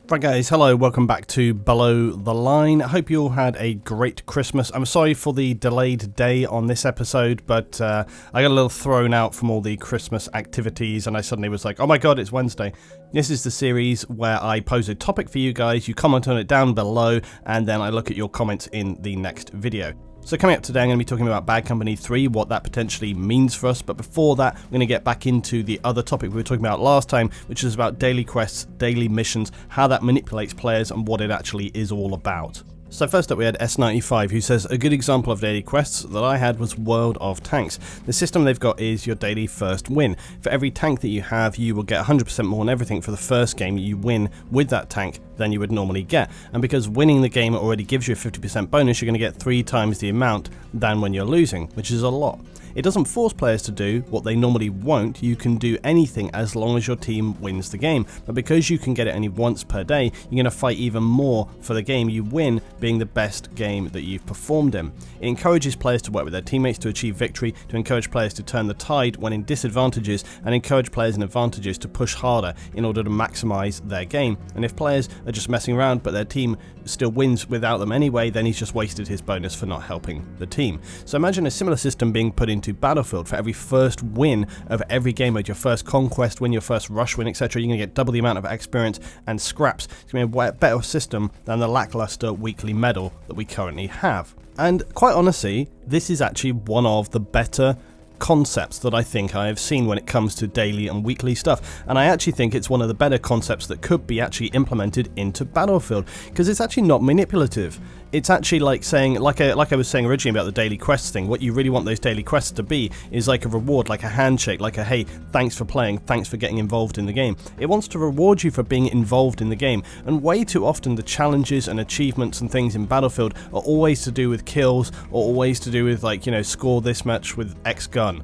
Right guys, hello, welcome back to Below the Line. I hope you all had a great Christmas. I'm sorry for the delayed day on this episode, but I got a little thrown out from all the Christmas activities and I suddenly was like, oh my god, it's Wednesday. This is the series where I pose a topic for you guys, you comment on it down below, and then I look at your comments in the next video. So coming up today, I'm going to be talking about Bad Company 3, what that potentially means for us, but before that, I'm going to get back into the other topic we were talking about last time, which is about daily quests, daily missions, how that manipulates players, and what it actually is all about. So first up we had S95, who says, a good example of daily quests that I had was World of Tanks. The system they've got is your daily first win. For every tank that you have, you will get 100% more on everything for the first game you win with that tank than you would normally get. And because winning the game already gives you a 50% bonus, you're going to get 3 times the amount than when you're losing, which is a lot. It doesn't force players to do what they normally won't. You can do anything as long as your team wins the game, but because you can get it only once per day, you're going to fight even more for the game you win being the best game that you've performed in. It encourages players to work with their teammates to achieve victory, to encourage players to turn the tide when in disadvantages, and encourage players in advantages to push harder in order to maximize their game. And if players are just messing around but their team still wins without them anyway, then he's just wasted his bonus for not helping the team. So imagine a similar system being put into Battlefield. For every first win of every game mode, your first conquest win, your first rush win, etc., you're going to get double the amount of experience and scraps. It's going to be a better system than the lackluster weekly medal that we currently have. And quite honestly, this is actually one of the better concepts that I think I have seen when it comes to daily and weekly stuff, and I actually think it's one of the better concepts that could be actually implemented into Battlefield, because it's actually not manipulative. It's actually like saying, like I was saying originally about the daily quests thing, what you really want those daily quests to be is like a reward, like a handshake, like a hey, thanks for playing, thanks for getting involved in the game. It wants to reward you for being involved in the game, and way too often the challenges and achievements and things in Battlefield are always to do with kills, or always to do with, like, you know, score this match with X gun,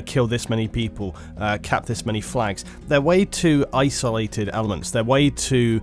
kill this many people, cap this many flags. They're way too isolated elements. They're way too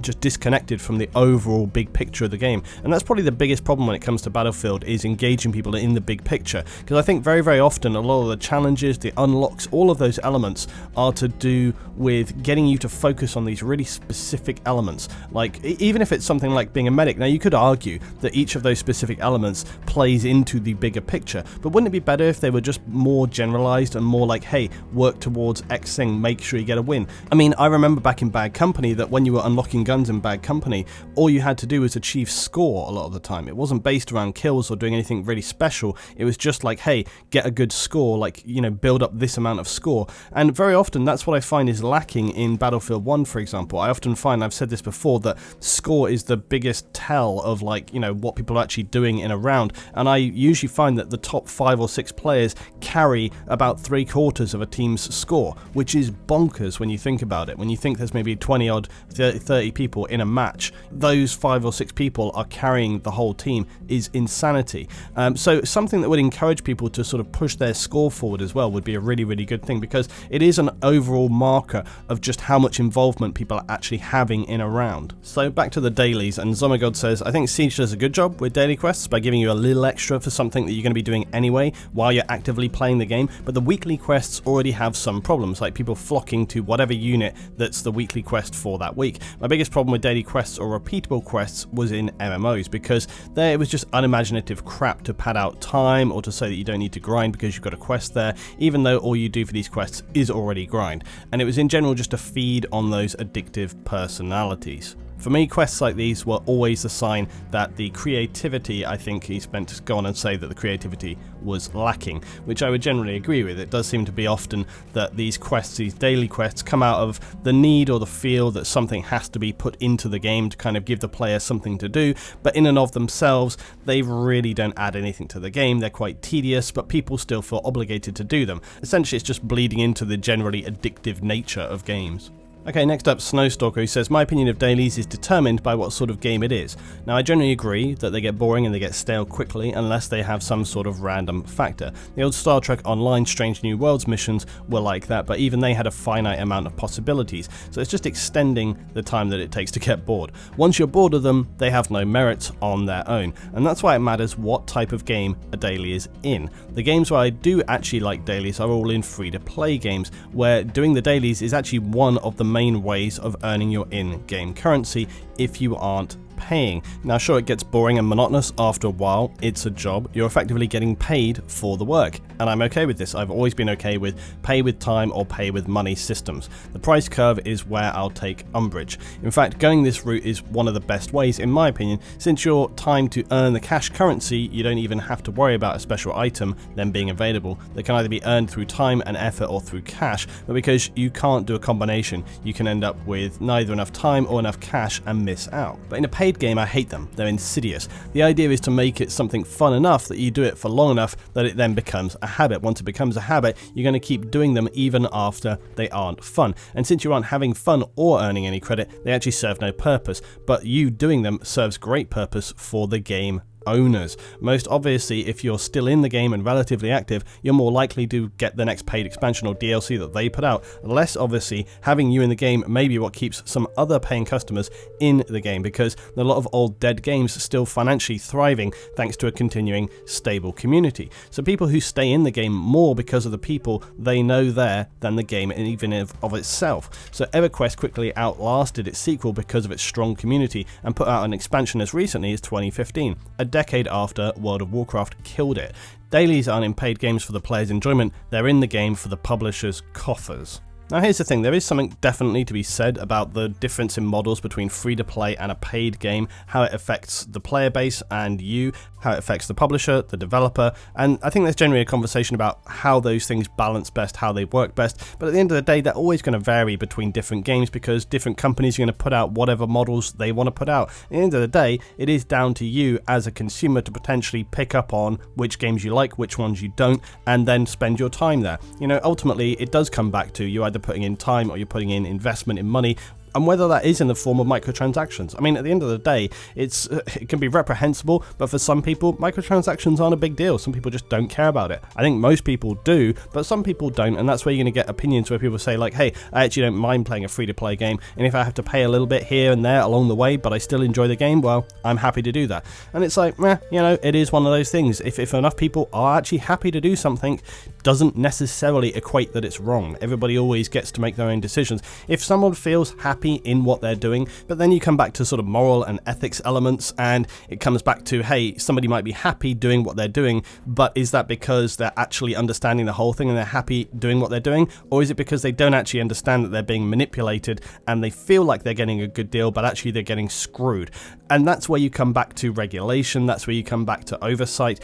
just disconnected from the overall big picture of the game. And that's probably the biggest problem when it comes to Battlefield, is engaging people in the big picture, because I think very, very often a lot of the challenges, the unlocks, all of those elements are to do with getting you to focus on these really specific elements. Like, even if it's something like being a medic, now you could argue that each of those specific elements plays into the bigger picture, but wouldn't it be better if they were just more generalized and more like, hey, work towards X thing, make sure you get a win? I mean, I remember back in Bad Company that when you were unlocking guns in Bad Company, all you had to do was achieve score a lot of the time. It wasn't based around kills or doing anything really special. It was just like, hey, get a good score, like, you know, build up this amount of score. And very often that's what I find is lacking in Battlefield 1, for example. I often find, I've said this before, that score is the biggest tell of, like, you know, what people are actually doing in a round, and I usually find that the top 5 or 6 players carry about 3/4 of a team's score, which is bonkers when you think about it. When you think there's maybe 20 odd 30 people in a match, those 5 or 6 people are carrying the whole team is insanity. So something that would encourage people to sort of push their score forward as well would be a really, really good thing, because it is an overall marker of just how much involvement people are actually having in a round. So back to the dailies, and Zama God says, I think Siege does a good job with daily quests by giving you a little extra for something that you're going to be doing anyway while you're actively playing the game, but the weekly quests already have some problems, like people flocking to whatever unit that's the weekly quest for that week. My biggest problem with daily quests or repeatable quests was in MMOs, because there it was just unimaginative crap to pad out time or to say that you don't need to grind because you've got a quest there, even though all you do for these quests is already grind. And it was in general just to feed on those addictive personalities. For me, quests like these were always a sign that the creativity, I think he's meant to go on and say that the creativity was lacking, which I would generally agree with. It does seem to be often that these quests, these daily quests, come out of the need or the feel that something has to be put into the game to kind of give the player something to do, but in and of themselves, they really don't add anything to the game. They're quite tedious, but people still feel obligated to do them. Essentially, it's just bleeding into the generally addictive nature of games. Okay, next up, Snowstalker, who says, my opinion of dailies is determined by what sort of game it is. Now, I generally agree that they get boring and they get stale quickly unless they have some sort of random factor. The old Star Trek Online Strange New Worlds missions were like that, but even they had a finite amount of possibilities, so it's just extending the time that it takes to get bored. Once you're bored of them, they have no merit on their own, and that's why it matters what type of game a daily is in. The games where I do actually like dailies are all in free-to-play games, where doing the dailies is actually one of the main ways of earning your in-game currency if you aren't paying. Now sure, it gets boring and monotonous after a while. It's a job. You're effectively getting paid for the work, and I'm okay with this. I've always been okay with pay with time or pay with money systems. The price curve is where I'll take umbrage. In fact, going this route is one of the best ways, in my opinion. Since your time to earn the cash currency, you don't even have to worry about a special item then being available that can either be earned through time and effort or through cash, but because you can't do a combination, you can end up with neither enough time or enough cash and miss out. But in a paid game, I hate them. They're insidious. The idea is to make it something fun enough that you do it for long enough that it then becomes a habit. Once it becomes a habit, you're going to keep doing them even after they aren't fun. And since you aren't having fun or earning any credit, they actually serve no purpose. But you doing them serves great purpose for the game owners. Most obviously, if you're still in the game and relatively active, you're more likely to get the next paid expansion or DLC that they put out. Less obviously, having you in the game may be what keeps some other paying customers in the game, because a lot of old dead games are still financially thriving thanks to a continuing stable community. So people who stay in the game more because of the people they know there than the game even of itself. So EverQuest quickly outlasted its sequel because of its strong community and put out an expansion as recently as 2015. A decade after World of Warcraft killed it. Dailies aren't in paid games for the player's enjoyment, they're in the game for the publisher's coffers. Now here's the thing, there is something definitely to be said about the difference in models between free-to-play and a paid game, how it affects the player base and you, how it affects the publisher, the developer, and I think there's generally a conversation about how those things balance best, how they work best, but at the end of the day they're always going to vary between different games because different companies are going to put out whatever models they want to put out. At the end of the day, it is down to you as a consumer to potentially pick up on which games you like, which ones you don't, and then spend your time there. You know, ultimately it does come back to you either putting in time or you're putting in investment in money, and whether that is in the form of microtransactions. I mean, at the end of the day, it can be reprehensible, but for some people, microtransactions aren't a big deal. Some people just don't care about it. I think most people do, but some people don't, and that's where you're going to get opinions where people say like, hey, I actually don't mind playing a free-to-play game, and if I have to pay a little bit here and there along the way, but I still enjoy the game, well, I'm happy to do that. And it's like, you know, it is one of those things. If enough people are actually happy to do something, doesn't necessarily equate that it's wrong. Everybody always gets to make their own decisions. If someone feels happy in what they're doing, but then you come back to sort of moral and ethics elements, and it comes back to, hey, somebody might be happy doing what they're doing, but is that because they're actually understanding the whole thing and they're happy doing what they're doing, or is it because they don't actually understand that they're being manipulated and they feel like they're getting a good deal, but actually they're getting screwed? And that's where you come back to regulation, that's where you come back to oversight,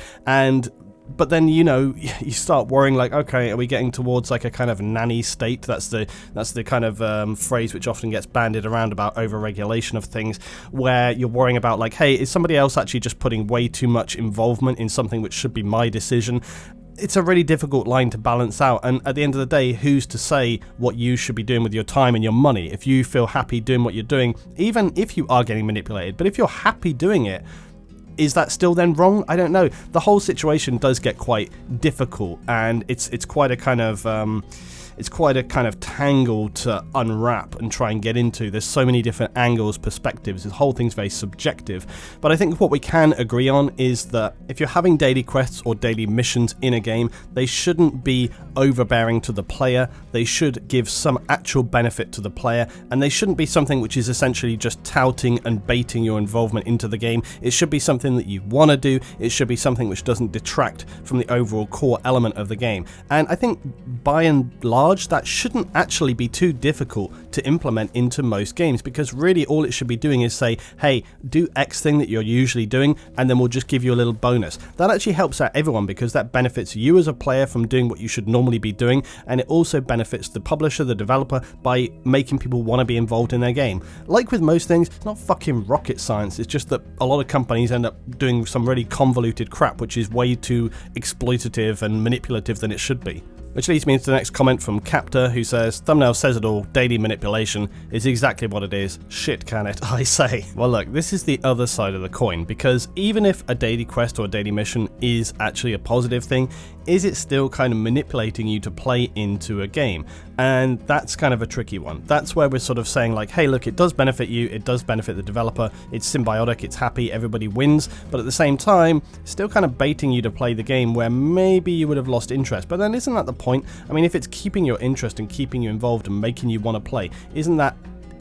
but then, you know, you start worrying like, okay, are we getting towards like a kind of nanny state? That's the kind of phrase which often gets bandied around about over-regulation of things, where you're worrying about like, hey, is somebody else actually just putting way too much involvement in something which should be my decision? It's a really difficult line to balance out, and at the end of the day, who's to say what you should be doing with your time and your money? If you feel happy doing what you're doing, even if you are getting manipulated, but if you're happy doing it, is that still then wrong? I don't know. The whole situation does get quite difficult, and it's quite a kind of tangle to unwrap and try and get into. There's so many different angles, perspectives. The whole thing's very subjective. But I think what we can agree on is that if you're having daily quests or daily missions in a game, they shouldn't be overbearing to the player. They should give some actual benefit to the player, and they shouldn't be something which is essentially just touting and baiting your involvement into the game. It should be something that you want to do. It should be something which doesn't detract from the overall core element of the game. And I think by and large, that shouldn't actually be too difficult to implement into most games, because really all it should be doing is say, hey, do X thing that you're usually doing, and then we'll just give you a little bonus. That actually helps out everyone, because that benefits you as a player from doing what you should normally be doing, and it also benefits the publisher, the developer, by making people want to be involved in their game. Like with most things, it's not fucking rocket science. It's just that a lot of companies end up doing some really convoluted crap, which is way too exploitative and manipulative than it should be. Which leads me into the next comment from Captor, who says, thumbnail says it all, daily manipulation is exactly what it is. Shit can it, I say. Well look, this is the other side of the coin, because even if a daily quest or a daily mission is actually a positive thing, is it still kind of manipulating you to play into a game? And that's kind of a tricky one. That's where we're sort of saying like, hey look, it does benefit you, it does benefit the developer, it's symbiotic, it's happy, everybody wins, but at the same time, still kind of baiting you to play the game where maybe you would have lost interest. But then isn't that the point? I mean, if it's keeping your interest and keeping you involved and making you want to play, isn't that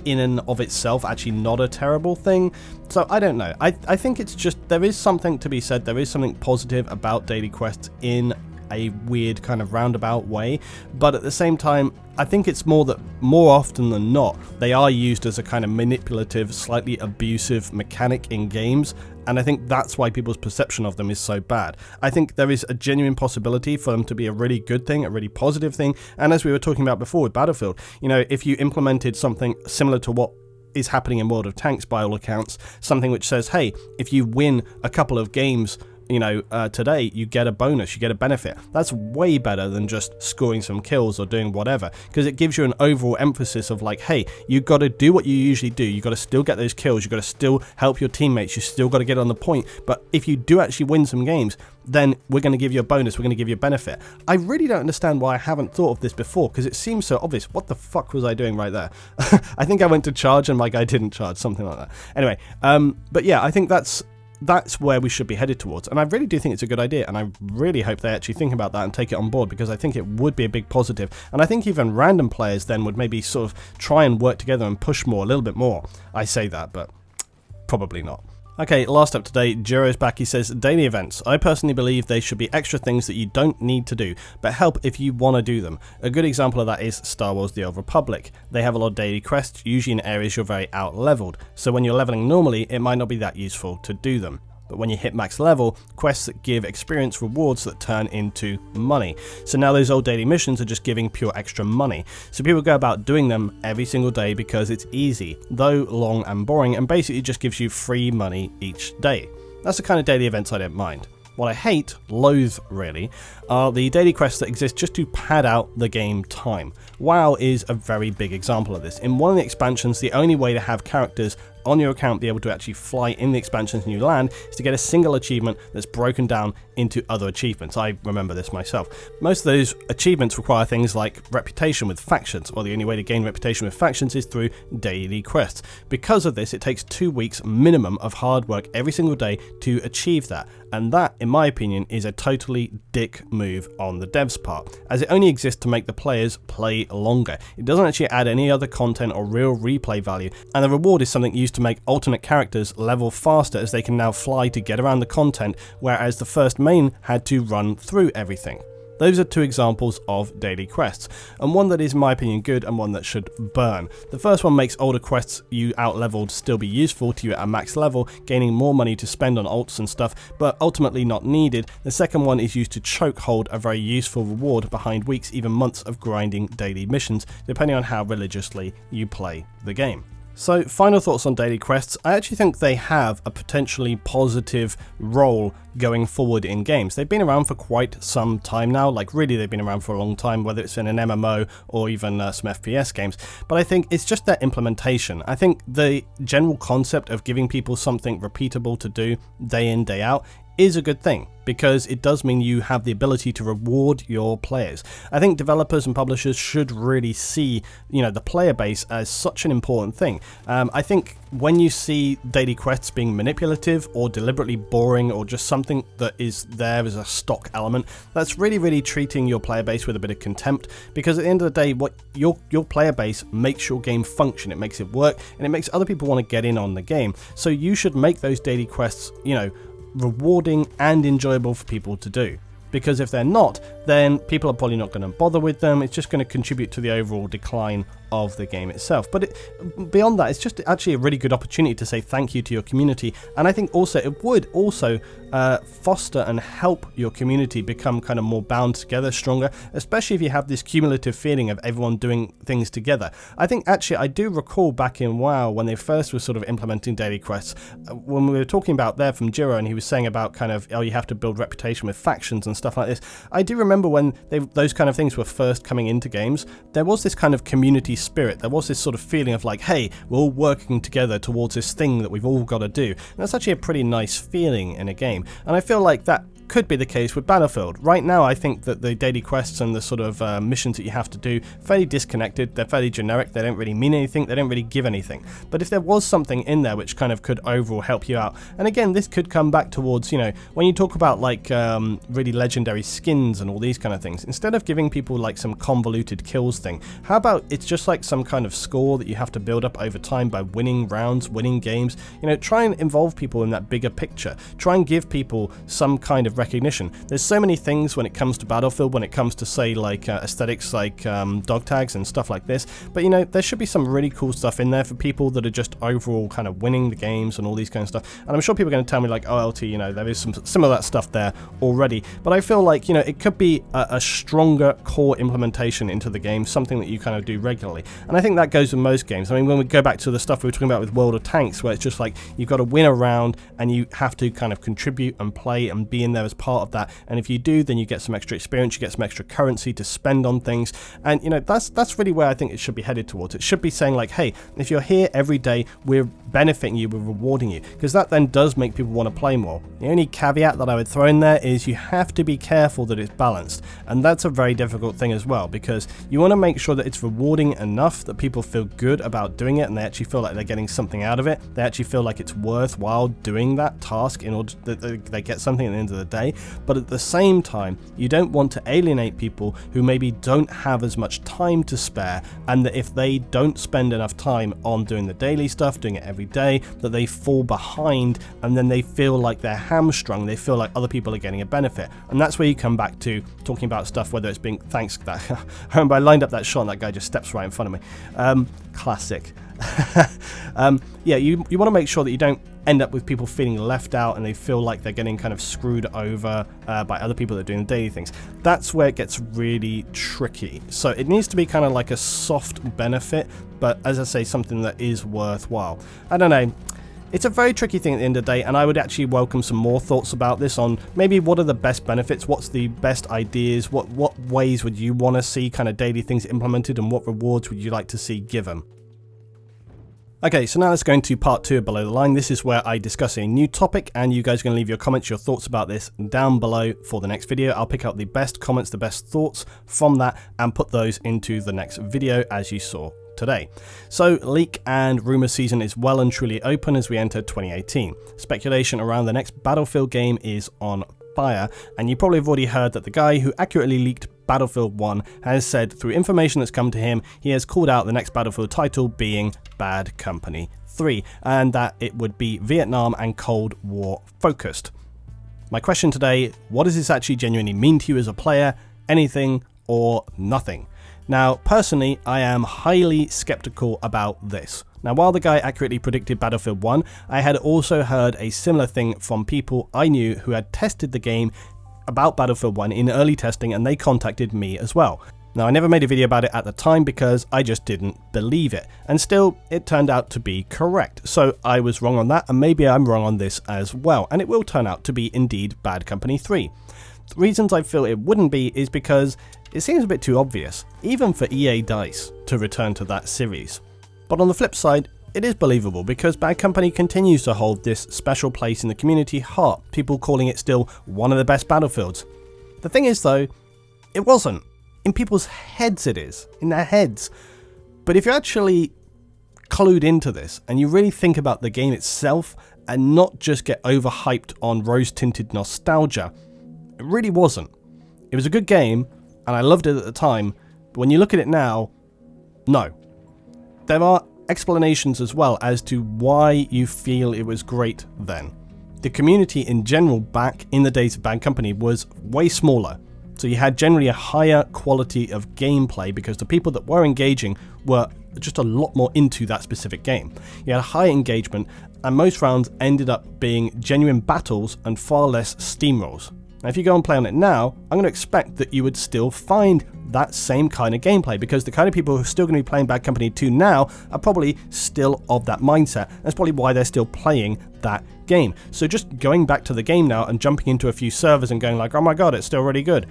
in and of itself actually not a terrible thing? So I don't know. I think it's just, there is something to be said, there is something positive about daily quests in a weird kind of roundabout way, but at the same time I think it's more that more often than not they are used as a kind of manipulative, slightly abusive mechanic in games, and I think that's why people's perception of them is so bad. I think there is a genuine possibility for them to be a really good thing, a really positive thing, and as we were talking about before with Battlefield, you know, if you implemented something similar to what is happening in World of Tanks by all accounts, something which says, hey, if you win a couple of games, you know, today, you get a bonus, you get a benefit. That's way better than just scoring some kills or doing whatever, because it gives you an overall emphasis of like, hey, you got to do what you usually do, you got to still get those kills, you got to still help your teammates, you still got to get on the point, but if you do actually win some games, then we're going to give you a bonus, we're going to give you a benefit. I really don't understand why I haven't thought of this before, because it seems so obvious. What the fuck was I doing right there? I think I went to charge and my guy didn't charge, something like that. Anyway, but yeah, I think that's where we should be headed towards, and I really do think it's a good idea, and I really hope they actually think about that and take it on board, because I think it would be a big positive, and I think even random players then would maybe sort of try and work together and push more, a little bit more. I say that, but probably not. Okay, last up today, Jiro's back. He says, daily events. I personally believe they should be extra things that you don't need to do, but help if you want to do them. A good example of that is Star Wars The Old Republic. They have a lot of daily quests, usually in areas you're very out-leveled, so when you're leveling normally, it might not be that useful to do them. But when you hit max level, quests that give experience rewards that turn into money. So now those old daily missions are just giving pure extra money. So people go about doing them every single day because it's easy, though long and boring, and basically just gives you free money each day. That's the kind of daily events I don't mind. What I hate, loathe really, are the daily quests that exist just to pad out the game time. WoW is a very big example of this. In one of the expansions, the only way to have characters on your account be able to actually fly in the expansions and you land is to get a single achievement that's broken down into other achievements. I remember this myself. Most of those achievements require things like reputation with factions, or the only way to gain reputation with factions is through daily quests. Because of this, it takes 2 weeks minimum of hard work every single day to achieve that, and that, in my opinion, is a totally dick move on the devs' part, as it only exists to make the players play longer. It doesn't actually add any other content or real replay value, and the reward is something used to make alternate characters level faster, as they can now fly to get around the content, whereas the first main had to run through everything. Those are two examples of daily quests, and one that is, in my opinion, good and one that should burn. The first one makes older quests you out-leveled still be useful to you at a max level, gaining more money to spend on alts and stuff, but ultimately not needed. The second one is used to chokehold a very useful reward behind weeks, even months of grinding daily missions, depending on how religiously you play the game. So, final thoughts on daily quests. I actually think they have a potentially positive role going forward in games. They've been around for quite some time now, like really they've been around for a long time, whether it's in an MMO or even some FPS games, but I think it's just their implementation. I think the general concept of giving people something repeatable to do day in, day out is a good thing, because it does mean you have the ability to reward your players. I think developers and publishers should really see, you know, the player base as such an important thing. I think when you see daily quests being manipulative or deliberately boring or just something that is there as a stock element, that's really treating your player base with a bit of contempt, because at the end of the day, what your player base makes your game function, it makes it work, and it makes other people want to get in on the game. So you should make those daily quests, you know, rewarding and enjoyable for people to do, because if they're not, then people are probably not going to bother with them. It's just going to contribute to the overall decline of the game itself. But beyond that, it's just actually a really good opportunity to say thank you to your community, and I think also it would also foster and help your community become kind of more bound together, stronger, especially if you have this cumulative feeling of everyone doing things together. I think actually I do recall back in WoW when they first were sort of implementing daily quests, when we were talking about there from Jiro, and he was saying about kind of, oh, you have to build reputation with factions and stuff like this. I do remember when those kind of things were first coming into games, there was this kind of community spirit. There was this sort of feeling of like, hey, we're all working together towards this thing that we've all got to do. And that's actually a pretty nice feeling in a game. And I feel like that could be the case with Battlefield. Right now, I think that the daily quests and the sort of missions that you have to do are fairly disconnected, they're fairly generic, they don't really mean anything, they don't really give anything. But if there was something in there which kind of could overall help you out, and again, this could come back towards, you know, when you talk about like really legendary skins and all these kind of things, instead of giving people like some convoluted kills thing, how about it's just like some kind of score that you have to build up over time by winning rounds, winning games. You know, try and involve people in that bigger picture. Try and give people some kind of recognition. There's so many things when it comes to Battlefield, when it comes to say like aesthetics like dog tags and stuff like this, but you know, there should be some really cool stuff in there for people that are just overall kind of winning the games and all these kind of stuff. And I'm sure people are going to tell me like, oh LT, you know, there is some of that stuff there already, but I feel like, you know, it could be a stronger core implementation into the game, something that you kind of do regularly. And I think that goes with most games. I mean, when we go back to the stuff we were talking about with World of Tanks, where it's just like you've got to win a round and you have to kind of contribute and play and be in there as part of that, and if you do, then you get some extra experience, you get some extra currency to spend on things. And you know, that's really where I think it should be headed towards. It should be saying like, hey, if you're here every day, we're benefiting you, we're rewarding you, because that then does make people want to play more. The only caveat that I would throw in there is you have to be careful that it's balanced, and that's a very difficult thing as well, because you want to make sure that it's rewarding enough that people feel good about doing it and they actually feel like they're getting something out of it. They actually feel like it's worthwhile doing that task in order that they get something at the end of the day. But at the same time, you don't want to alienate people who maybe don't have as much time to spare, and that if they don't spend enough time on doing the daily stuff, doing it every day, that they fall behind and then they feel like they're hamstrung, they feel like other people are getting a benefit. And that's where you come back to talking about stuff, whether it's being thanks that I remember I lined up that shot and that guy just steps right in front of me. Classic. Yeah, you want to make sure that you don't end up with people feeling left out and they feel like they're getting kind of screwed over by other people that are doing the daily things. That's where it gets really tricky. So it needs to be kind of like a soft benefit, but as I say, something that is worthwhile. I don't know. It's a very tricky thing at the end of the day, and I would actually welcome some more thoughts about this on maybe what are the best benefits, what's the best ideas, what ways would you want to see kind of daily things implemented, and what rewards would you like to see given. Okay, so now let's go into part 2 of Below the Line. This is where I discuss a new topic, and you guys are going to leave your comments, your thoughts about this down below for the next video. I'll pick out the best comments, the best thoughts from that, and put those into the next video as you saw today. So leak and rumour season is well and truly open as we enter 2018. Speculation around the next Battlefield game is on fire, and you probably have already heard that the guy who accurately leaked Battlefield 1 has said through information that's come to him, he has called out the next Battlefield title being Bad Company 3, and that it would be Vietnam and Cold War focused. My question today, what does this actually genuinely mean to you as a player? Anything or nothing? Now, personally, I am highly skeptical about this. Now, while the guy accurately predicted Battlefield 1, I had also heard a similar thing from people I knew who had tested the game about Battlefield 1 in early testing, and they contacted me as well. Now, I never made a video about it at the time because I just didn't believe it, and still, it turned out to be correct. So I was wrong on that, and maybe I'm wrong on this as well, and it will turn out to be indeed Bad Company 3. The reasons I feel it wouldn't be is because it seems a bit too obvious, even for EA DICE, to return to that series. But on the flip side, it is believable because Bad Company continues to hold this special place in the community heart, people calling it still one of the best Battlefields. The thing is though, it wasn't. In people's heads it is, in their heads. But if you're actually clued into this and you really think about the game itself and not just get overhyped on rose-tinted nostalgia, it really wasn't. It was a good game and I loved it at the time, but when you look at it now, no. There are explanations as well as to why you feel it was great then. The community in general back in the days of Bad Company was way smaller, so you had generally a higher quality of gameplay because the people that were engaging were just a lot more into that specific game. You had high engagement, and most rounds ended up being genuine battles and far less steamrolls. Now, if you go and play on it now, I'm going to expect that you would still find that same kind of gameplay because the kind of people who are still going to be playing Bad Company 2 now are probably still of that mindset. That's probably why they're still playing that game. So just going back to the game now and jumping into a few servers and going like, oh my god, it's still really good,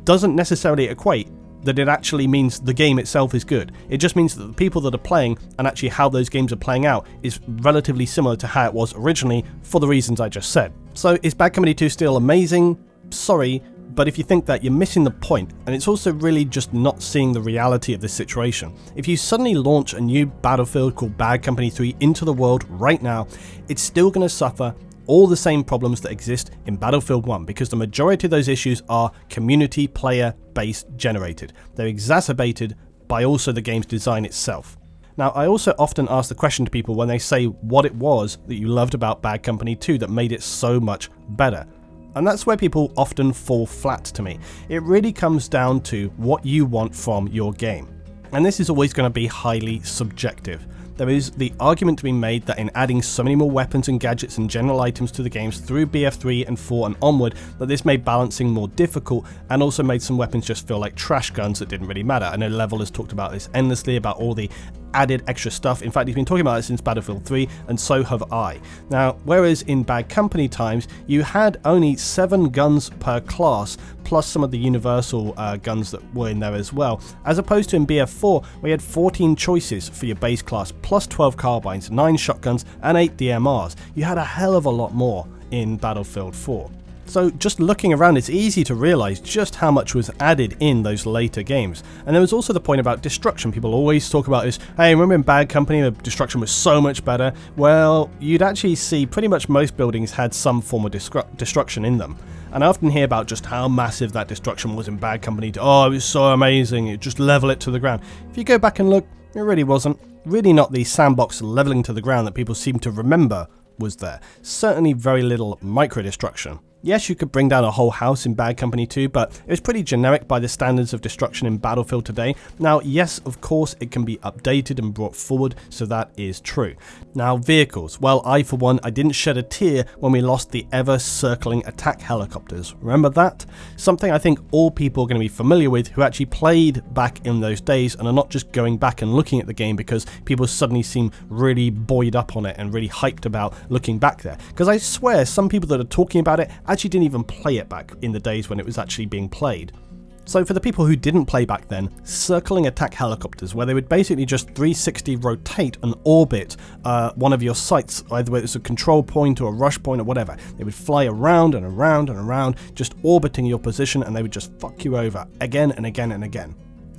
doesn't necessarily equate that it actually means the game itself is good. It just means that the people that are playing and actually how those games are playing out is relatively similar to how it was originally for the reasons I just said. So is Bad Company 2 still amazing? Sorry, but if you think that, you're missing the point, and it's also really just not seeing the reality of this situation. If you suddenly launch a new battlefield called Bad Company 3 into the world right now, it's still going to suffer all the same problems that exist in Battlefield 1, because the majority of those issues are community player base generated. They're exacerbated by also the game's design itself. Now, I also often ask the question to people when they say what it was that you loved about Bad Company 2 that made it so much better. And that's where people often fall flat to me. It really comes down to what you want from your game. And this is always going to be highly subjective. There is the argument to be made that in adding so many more weapons and gadgets and general items to the games through BF3 and 4 and onward, that this made balancing more difficult and also made some weapons just feel like trash guns that didn't really matter. I know Level has talked about this endlessly, about all the added extra stuff. In fact, he's been talking about it since Battlefield 3, and so have I. Now, whereas in Bad Company times, you had only 7 guns per class, plus some of the universal guns that were in there as well, as opposed to in BF4, where you had 14 choices for your base class, plus 12 carbines, 9 shotguns, and 8 DMRs. You had a hell of a lot more in Battlefield 4. So just looking around, it's easy to realise just how much was added in those later games. And there was also the point about destruction. People always talk about this, hey, remember in Bad Company the destruction was so much better? Well, you'd actually see pretty much most buildings had some form of destruction in them. And I often hear about just how massive that destruction was in Bad Company. Oh, it was so amazing, it just level it to the ground. If you go back and look, it really wasn't. Really not the sandbox levelling to the ground that people seem to remember was there. Certainly very little micro destruction. Yes, you could bring down a whole house in Bad Company 2, but it was pretty generic by the standards of destruction in Battlefield today. Now, yes, of course, it can be updated and brought forward, so that is true. Now, vehicles. Well, I, for one, I didn't shed a tear when we lost the ever-circling attack helicopters. Remember that? Something I think all people are going to be familiar with who actually played back in those days and are not just going back and looking at the game because people suddenly seem really buoyed up on it and really hyped about looking back there. Because I swear, some people that are talking about it actually didn't even play it back in the days when it was actually being played. So for the people who didn't play back then, circling attack helicopters, where they would basically just 360 rotate and orbit one of your sites, either whether it's a control point or a rush point or whatever. They would fly around and around and around, just orbiting your position, and they would just fuck you over again and again and again.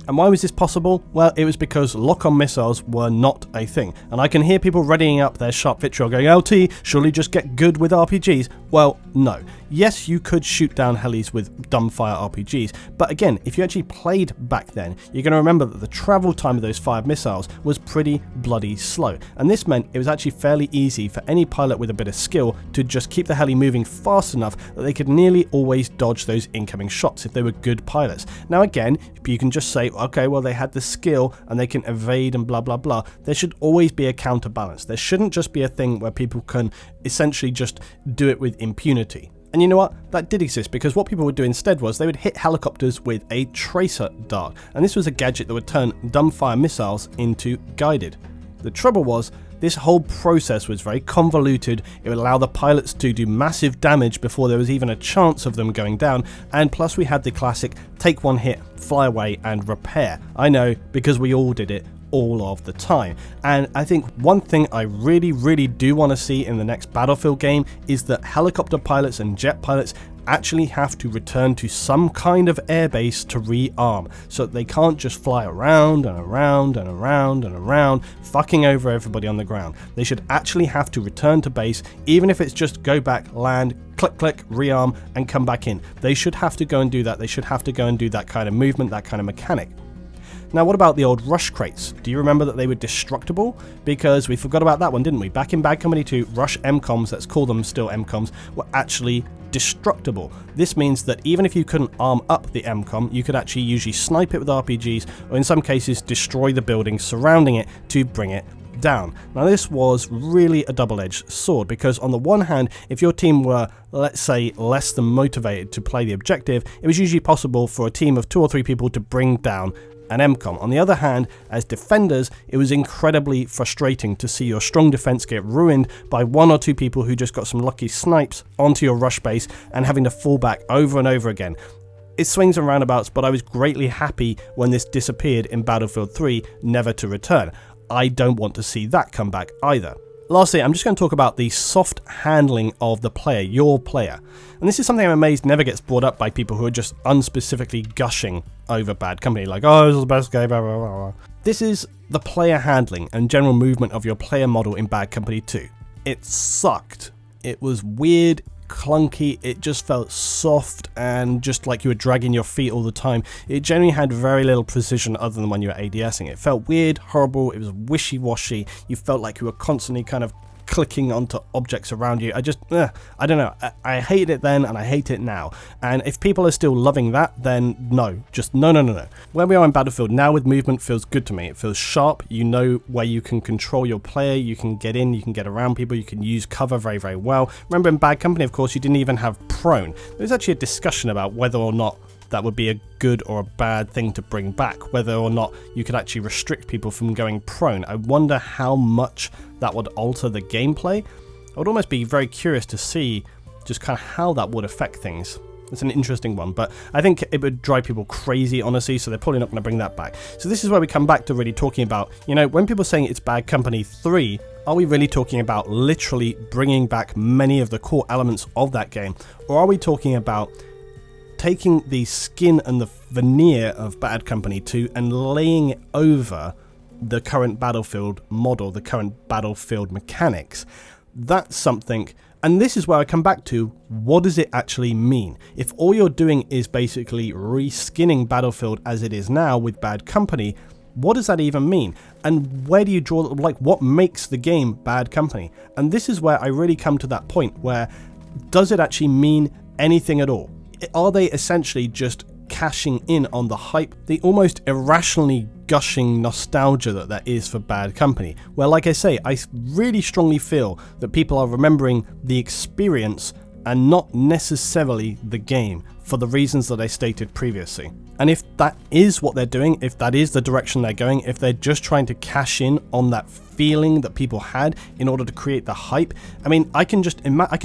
And why was this possible? Well, it was because lock-on missiles were not a thing. And I can hear people readying up their sharp vitriol going, LT, surely just get good with RPGs. Well, no. Yes, you could shoot down helis with dumbfire RPGs, but again, if you actually played back then, you're going to remember that the travel time of those fired missiles was pretty bloody slow. And this meant it was actually fairly easy for any pilot with a bit of skill to just keep the heli moving fast enough that they could nearly always dodge those incoming shots if they were good pilots. Now again, you can just say, okay, well, they had the skill and they can evade and blah, blah, blah. There should always be a counterbalance. There shouldn't just be a thing where people can essentially just do it with impunity. And you know what? That did exist, because what people would do instead was they would hit helicopters with a tracer dart. And this was a gadget that would turn dumbfire missiles into guided. The trouble was, this whole process was very convoluted. It would allow the pilots to do massive damage before there was even a chance of them going down. And plus we had the classic take one hit, fly away and repair. I know, because we all did it all of the time. And I think one thing I really do want to see in the next Battlefield game is that helicopter pilots and jet pilots actually have to return to some kind of airbase to rearm, so that they can't just fly around and around and around and around, fucking over everybody on the ground. They should actually have to return to base, even if it's just go back, land, click, click, rearm, and come back in. They should have to go and do that. They should have to go and do that kind of movement, that kind of mechanic. Now, what about the old rush crates? Do you remember that they were destructible? Because we forgot about that one, didn't we? Back in Bad Company 2, rush MCOMs, let's call them still MCOMs, were actually destructible. This means that even if you couldn't arm up the MCOM, you could actually usually snipe it with RPGs, or in some cases destroy the building surrounding it to bring it down. Now, this was really a double-edged sword, because on the one hand, if your team were, let's say, less than motivated to play the objective, it was usually possible for a team of 2 or 3 people to bring down an MCOM. On the other hand, as defenders, it was incredibly frustrating to see your strong defense get ruined by 1 or 2 people who just got some lucky snipes onto your rush base and having to fall back over and over again. It swings and roundabouts, but I was greatly happy when this disappeared in Battlefield 3, never to return. I don't want to see that come back either. Lastly, I'm just going to talk about the soft handling of the player, your player. And this is something I'm amazed never gets brought up by people who are just unspecifically gushing over Bad Company, like, oh, this is the best game, blah, blah, blah. This is the player handling and general movement of your player model in Bad Company 2. It sucked. It was weird, clunky, it just felt soft and just like you were dragging your feet all the time. It generally had very little precision other than when you were ADSing. It felt weird, horrible, it was wishy-washy. You felt like you were constantly kind of clicking onto objects around you. I don't know. I hated it then and I hate it now. And if people are still loving that, then no. Just no. Where we are in Battlefield now with movement feels good to me. It feels sharp. You know where you can control your player. You can get in, you can get around people, you can use cover very, very well. Remember in Bad Company, of course, you didn't even have prone. There was actually a discussion about whether or not that would be a good or a bad thing to bring back, whether or not you could actually restrict people from going prone. I wonder how much that would alter the gameplay. I would almost be very curious to see just kind of how that would affect things. It's an interesting one, but I think it would drive people crazy, honestly, so they're probably not going to bring that back. So this is where we come back to really talking about, you know, when people are saying it's Bad Company 3, are we really talking about literally bringing back many of the core elements of that game? Or are we talking about taking the skin and the veneer of Bad Company 2 and laying it over the current Battlefield model, the current Battlefield mechanics? That's something, and this is where I come back to, what does it actually mean? If all you're doing is basically reskinning Battlefield as it is now with Bad Company, what does that even mean? And where do you draw, like, what makes the game Bad Company? And this is where I really come to that point where, does it actually mean anything at all? Are they essentially just cashing in on the hype, the almost irrationally gushing nostalgia that is for Bad Company? Where, like I say, I really strongly feel that people are remembering the experience and not necessarily the game, for the reasons that I stated previously. And if that is what they're doing, if that is the direction they're going, if they're just trying to cash in on that feeling that people had in order to create the hype, I mean, I can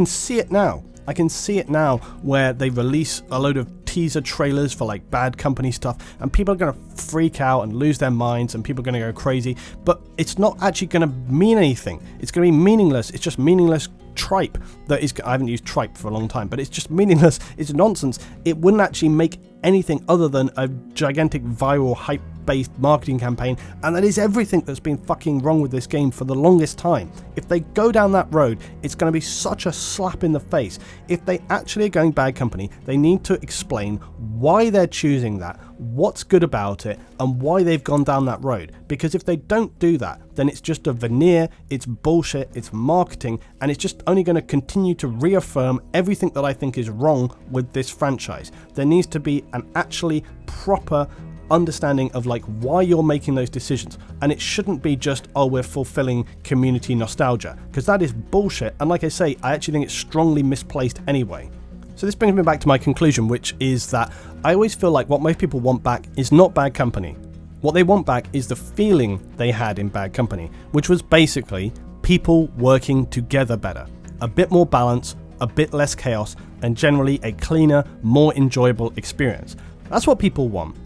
see it now. I can see it now where they release a load of teaser trailers for like Bad Company stuff and people are going to freak out and lose their minds and people are going to go crazy, but it's not actually going to mean anything. It's going to be meaningless. It's just meaningless tripe that is, I haven't used tripe for a long time, but it's just meaningless. It's nonsense. It wouldn't actually make anything other than a gigantic viral hype based marketing campaign, and that is everything that's been fucking wrong with this game for the longest time. If they go down that road, it's going to be such a slap in the face. If they actually are going Bad Company, they need to explain why they're choosing that, what's good about it, and why they've gone down that road. Because if they don't do that, then it's just a veneer, it's bullshit, it's marketing, and it's just only going to continue to reaffirm everything that I think is wrong with this franchise. There needs to be an actually proper understanding of like why you're making those decisions, and it shouldn't be just, oh, we're fulfilling community nostalgia, because that is bullshit, and like I say, I actually think it's strongly misplaced anyway. So this brings me back to my conclusion, which is that I always feel like what most people want back is not Bad Company. What they want back is the feeling they had in Bad Company, which was basically people working together better, a bit more balance, a bit less chaos, and generally a cleaner, more enjoyable experience. That's what people want,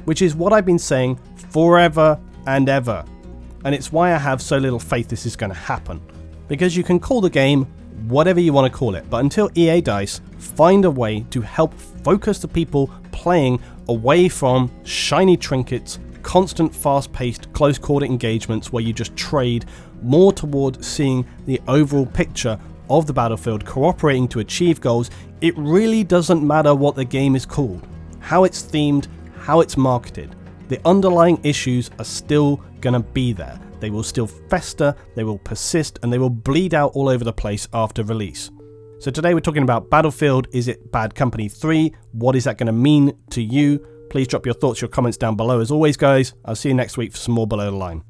which is what I've been saying forever and ever. And it's why I have so little faith this is going to happen. Because you can call the game whatever you want to call it, but until EA DICE find a way to help focus the people playing away from shiny trinkets, constant fast-paced close-quarter engagements where you just trade, more toward seeing the overall picture of the battlefield, cooperating to achieve goals, it really doesn't matter what the game is called, how it's themed, how it's marketed. The underlying issues are still gonna be there. They will still fester, they will persist, and they will bleed out all over the place after release. So today we're talking about Battlefield. Is it Bad Company 3? What is that going to mean to you? Please drop your thoughts, your comments down below. As always, guys, I'll see you next week for some more Below the Line.